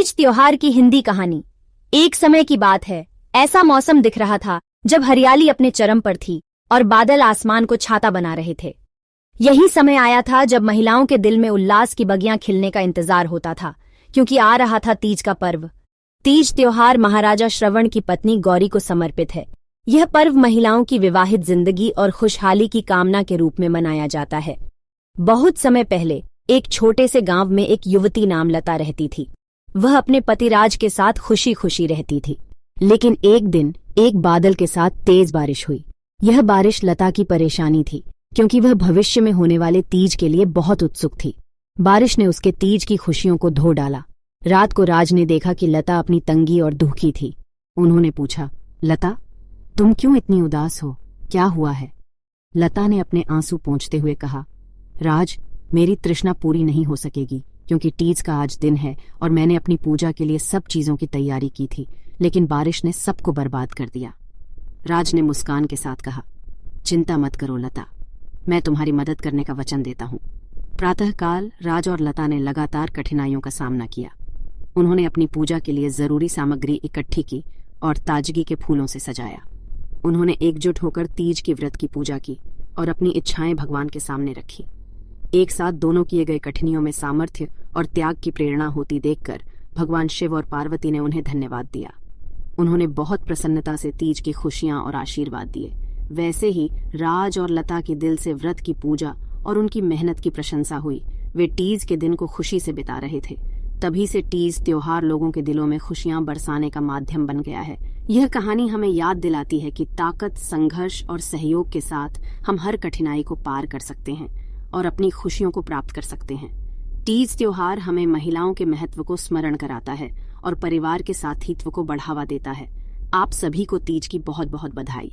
तीज त्योहार की हिंदी कहानी। एक समय की बात है, ऐसा मौसम दिख रहा था जब हरियाली अपने चरम पर थी और बादल आसमान को छाता बना रहे थे। यही समय आया था जब महिलाओं के दिल में उल्लास की बगियां खिलने का इंतजार होता था, क्योंकि आ रहा था तीज का पर्व। तीज त्योहार महाराजा श्रवण की पत्नी गौरी को समर्पित है। यह पर्व महिलाओं की विवाहित जिंदगी और खुशहाली की कामना के रूप में मनाया जाता है। बहुत समय पहले एक छोटे से गांव में एक युवती नाम लता रहती थी। वह अपने पतिराज के साथ खुशी खुशी रहती थी, लेकिन एक दिन एक बादल के साथ तेज बारिश हुई। यह बारिश लता की परेशानी थी, क्योंकि वह भविष्य में होने वाले तीज के लिए बहुत उत्सुक थी। बारिश ने उसके तीज की खुशियों को धो डाला। रात को राज ने देखा कि लता अपनी तंगी और दुखी थी। उन्होंने पूछा, लता, तुम क्यों इतनी उदास हो? क्या हुआ है? लता ने अपने आंसू पोंछते हुए कहा, राज, मेरी तृष्णा पूरी नहीं हो सकेगी, क्योंकि तीज का आज दिन है और मैंने अपनी पूजा के लिए सब चीजों की तैयारी की थी, लेकिन बारिश ने सबको बर्बाद कर दिया। राज ने मुस्कान के साथ कहा, चिंता मत करो लता, मैं तुम्हारी मदद करने का वचन देता हूँ। प्रातःकाल राज और लता ने लगातार कठिनाइयों का सामना किया। उन्होंने अपनी पूजा के लिए जरूरी सामग्री इकट्ठी की और ताजगी के फूलों से सजाया। उन्होंने एकजुट होकर तीज की व्रत की पूजा की और अपनी इच्छाएं भगवान के सामने रखी। एक साथ दोनों किए गए कठिनाइयों में सामर्थ्य और त्याग की प्रेरणा होती देखकर भगवान शिव और पार्वती ने उन्हें धन्यवाद दिया। उन्होंने बहुत प्रसन्नता से तीज की खुशियां और आशीर्वाद दिए। वैसे ही राज और लता के दिल से व्रत की पूजा और उनकी मेहनत की प्रशंसा हुई। वे तीज के दिन को खुशी से बिता रहे थे। तभी से तीज त्योहार लोगों के दिलों में खुशियां बरसाने का माध्यम बन गया है। यह कहानी हमें याद दिलाती है कि ताकत, संघर्ष और सहयोग के साथ हम हर कठिनाई को पार कर सकते हैं और अपनी खुशियों को प्राप्त कर सकते हैं। तीज त्योहार हमें महिलाओं के महत्व को स्मरण कराता है और परिवार के साथीत्व को बढ़ावा देता है। आप सभी को तीज की बहुत बहुत बधाई।